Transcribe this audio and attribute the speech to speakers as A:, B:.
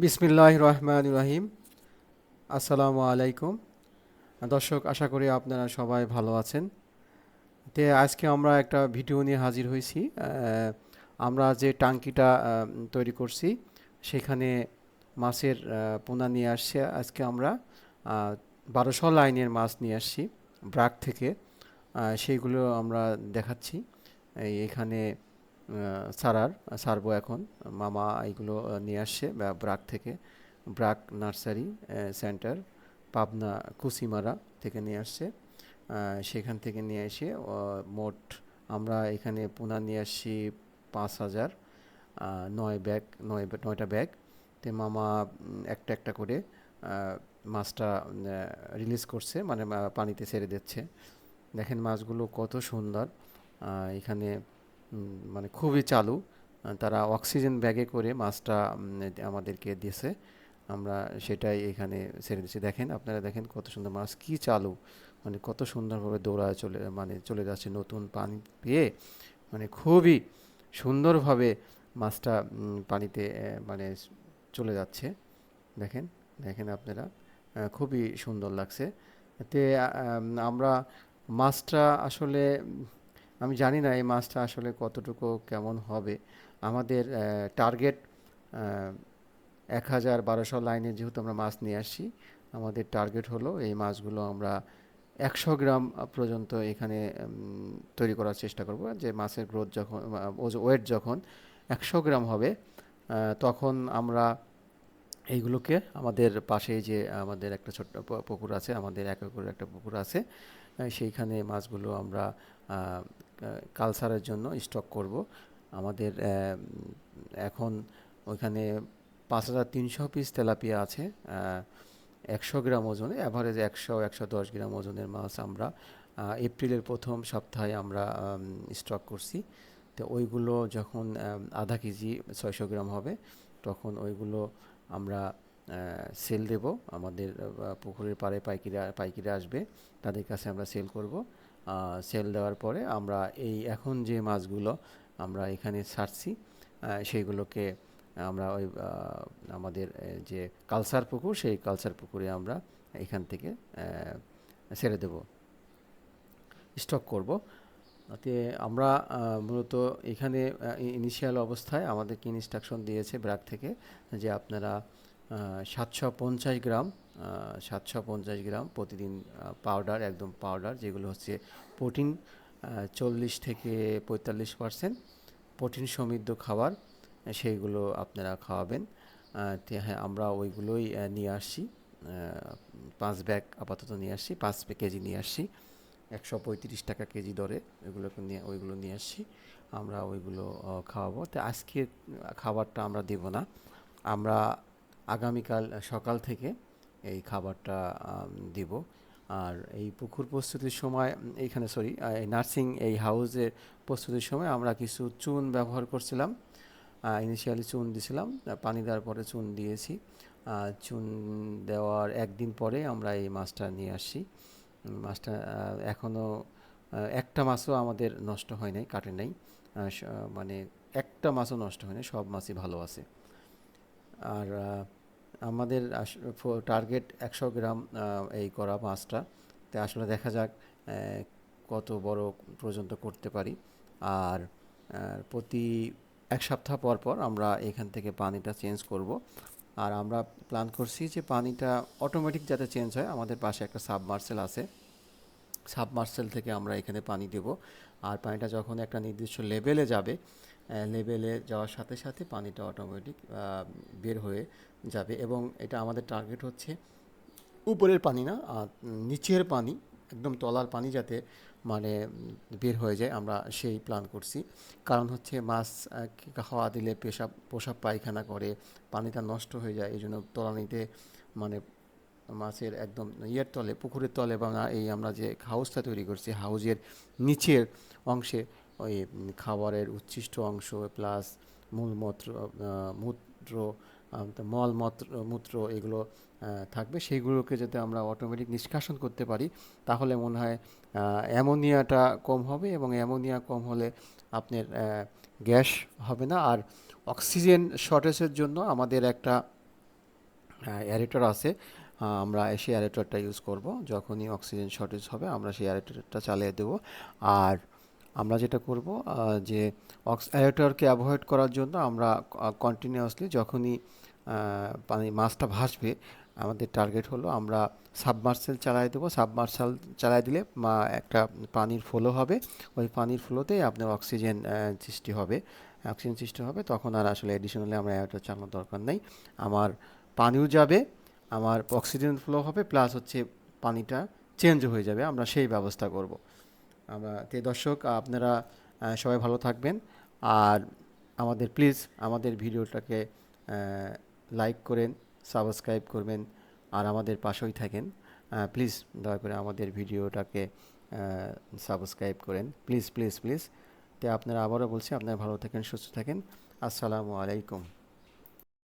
A: বিসমিল্লাহির রহমানির রহিম। আসসালামু আলাইকুম দর্শক, আশা করি আপনারা সবাই ভালো আছেন। আজকে আমরা একটা ভিডিও নিয়ে হাজির হয়েছি। আমরা যে টাঙ্কিটা তৈরি করছি সেখানে মাছের পোনা নিয়ে আসছি। আজকে আমরা 1200 লাইনের মাছ নিয়ে আসছি ব্রাক থেকে। সেইগুলো আমরা দেখাচ্ছি এখানে ছাড়বো এখন। মামা এইগুলো নিয়ে আসছে ব্রাক থেকে, ব্রাক নার্সারি সেন্টার, পাবনা কুসিমারা থেকে নিয়ে আসছে। সেখান থেকে নিয়ে এসে মোট আমরা এখানে পোনা নিয়ে আসছি 5,000, 9 ব্যাগ, 9টা ব্যাগ। মামা একটা একটা করে মাছটা রিলিজ করছে, মানে পানিতে ছেড়ে দিচ্ছে। দেখেন মাছগুলো কত সুন্দর। এখানে মানে খুবই চালু। তারা অক্সিজেন ব্যাগে করে মাছটা আমাদেরকে দিয়েছে। আমরা সেটাই এখানে ছেড়ে দিচ্ছি। দেখেন, আপনারা দেখেন কত সুন্দর মাছ, কি চালু, মানে কত সুন্দরভাবে দৌড়ায় চলে যাচ্ছে নতুন পানি পেয়ে। মানে খুবই সুন্দরভাবে মাছটা পানিতে মানে চলে যাচ্ছে। দেখেন, দেখেন আপনারা, খুবই সুন্দর লাগছে। আমরা মাছটা আসলে আমি জানি না এই মাছটা আসলে কতটুকু কেমন হবে। আমাদের টার্গেট 1,000 1200 লাইনে যেহেতু আমরা মাছ নিয়ে আসছি, আমাদের টার্গেট হলো এই মাছগুলো আমরা 100 গ্রাম পর্যন্ত এখানে তৈরি করার চেষ্টা করব। যে মাছের গ্রোথ যখন, ওয়েট যখন 100 গ্রাম হবে, তখন আমরা এইগুলোকে আমাদের পাশেই যে আমাদের একটা ছোট্ট পুকুর আছে, আমাদের 1 একরের একটা পুকুর আছে, সেইখানে মাছগুলো আমরা কালচারের জন্য স্টক করব। আমাদের এখন ওইখানে 5,300 পিস তেলাপিয়া আছে। 100 গ্রাম ওজনে, অ্যাভারেজ 100-110 গ্রাম ওজনের মাছ আমরা এপ্রিলের প্রথম সপ্তাহে আমরা স্টক করছি। তো ওইগুলো যখন আধা কেজি 600 গ্রাম হবে, তখন ওইগুলো আমরা সেল দেব। আমাদের পুকুরের পাড়ে পাইকিরা আসবে, তাদের কাছে আমরা সেল করব। সেল দেওয়ার পরে আমরা এই এখন যে মাছগুলো আমরা এখানে ছাড়ছি, সেইগুলোকে আমরা ওই আমাদের যে কালচার পুকুর, সেই কালচার পুকুরে আমরা এখান থেকে ছেড়ে দেব, স্টক করব। তে আমরা মূলত এখানে ইনিশিয়াল অবস্থায় আমাদেরকে ইনস্ট্রাকশন দিয়েছে ব্র্যাক থেকে যে আপনারা 750 গ্রাম, 750 গ্রাম প্রতিদিন পাউডার, একদম পাউডার যেগুলো হচ্ছে প্রোটিন, 40 থেকে 45% প্রোটিন সমৃদ্ধ খাবার, সেইগুলো আপনারা খাওয়াবেন। হ্যাঁ, আমরা ওইগুলোই নিয়ে আসছি। 5 ব্যাগ আপাতত নিয়ে আসছি, 5 কেজি নিয়ে আসছি। 135 টাকা কেজি দরে ওইগুলো নিয়ে আসছি। আমরা ওইগুলো খাওয়াবো। তো আজকে খাবারটা আমরা দেব না, আমরা আগামীকাল সকাল থেকে এই খাবারটা দিব। আর এই পুকুর প্রস্তুতির সময়, এইখানে সরি, এই নার্সিং এই হাউসের প্রস্তুতির সময় আমরা কিছু চুন ব্যবহার করছিলাম। ইনিশিয়ালি চুন দিছিলাম, পানি দেওয়ার পরে চুন দিয়েছি। চুন দেওয়ার একদিন পরে আমরা এই মাছটা নিয়ে আসছি। মাছটা এখনও একটা মাছও আমাদের নষ্ট হয় নাই, কাটে নাই। মানে একটা মাছও নষ্ট হয় নাই, সব মাছই ভালো আছে। আর আমাদের টার্গেট 100 গ্রাম এই করা মাছটা। তাই আসলে দেখা যাক কত বড় পর্যন্ত করতে পারি। আর প্রতি 1 সপ্তাহ পর পর আমরা এখান থেকে পানিটা চেঞ্জ করব। আর আমরা প্ল্যান করছি যে পানিটা অটোমেটিক যাতে চেঞ্জ হয়, আমাদের পাশে একটা সাবমার্সেল আছে, সাবমার্সেল থেকে আমরা এখানে পানি দেব। আর পানিটা যখন একটা নির্দিষ্ট লেভেলে যাবে, লেভেলে যাওয়ার সাথে সাথে পানিটা অটোমেটিক বের হয়ে যাবে। এবং এটা আমাদের টার্গেট হচ্ছে উপরের পানি না, নিচের পানি, একদম তলার পানি যাতে মানে বের হয়ে যায়, আমরা সেই প্ল্যান করছি। কারণ হচ্ছে মাছ খাওয়া দিলে প্রসাব পায়খানা করে, পানিটা নষ্ট হয়ে যায়। এই জন্য তলানিতে, মানে মাছের একদম ইয়ের তলে, পুকুরের তলে, এবং এই আমরা যে হাউসটা তৈরি করছি, হাউসের নিচের অংশে ওই খাবারের উচ্ছিষ্ট অংশ প্লাস মূলমূত্র, মূত্র, মূত্র এগুলো থাকবে। সেইগুলোকে যাতে আমরা অটোমেটিক নিষ্কাশন করতে পারি, তাহলে মনে হয় অ্যামোনিয়াটা কম হবে, এবং অ্যামোনিয়া কম হলে আপনার গ্যাস হবে না। আর অক্সিজেন শর্টেজের জন্য আমাদের একটা অ্যারেটর আছে, আমরা সেই অ্যারেটরটা ইউজ করব। যখনই অক্সিজেন শর্টেজ হবে আমরা সেই অ্যারেটরটা চালিয়ে দেব। আর আমরা যেটা করব, যে অ্যারেটরকে অ্যাভয়েড করার জন্য আমরা কন্টিনিউয়াসলি যখনই মাছটা ভাসবে, আমাদের টার্গেট হলো আমরা সাবমার্সেল চালাই দেবো। সাবমার্সাল চালাই দিলে একটা পানির ফ্লো হবে, ওই পানির ফ্লোতেই আপনার অক্সিজেন সৃষ্টি হবে। তখন আর আসলে এডিশনালি আমরা অ্যারেটর চালানোর দরকার নেই। আমার পানিও যাবে, আমার অক্সিজেন ফ্লো হবে, প্লাস হচ্ছে পানিটা চেঞ্জ হয়ে যাবে, আমরা সেই ব্যবস্থা করব। দর্শক, আপনারা সবাই ভালো থাকবেন। আর প্লিজ আমাদের ভিডিওটাকে লাইক করেন, সাবস্ক্রাইব করবেন, আর আমাদের পাশেই থাকেন। প্লিজ দয়া করে আমাদের ভিডিওটাকে সাবস্ক্রাইব করেন, প্লিজ প্লিজ প্লিজ। আপনারা, আবারও বলছি, আপনারা ভালো থাকেন, সুস্থ থাকেন। আসসালামু আলাইকুম।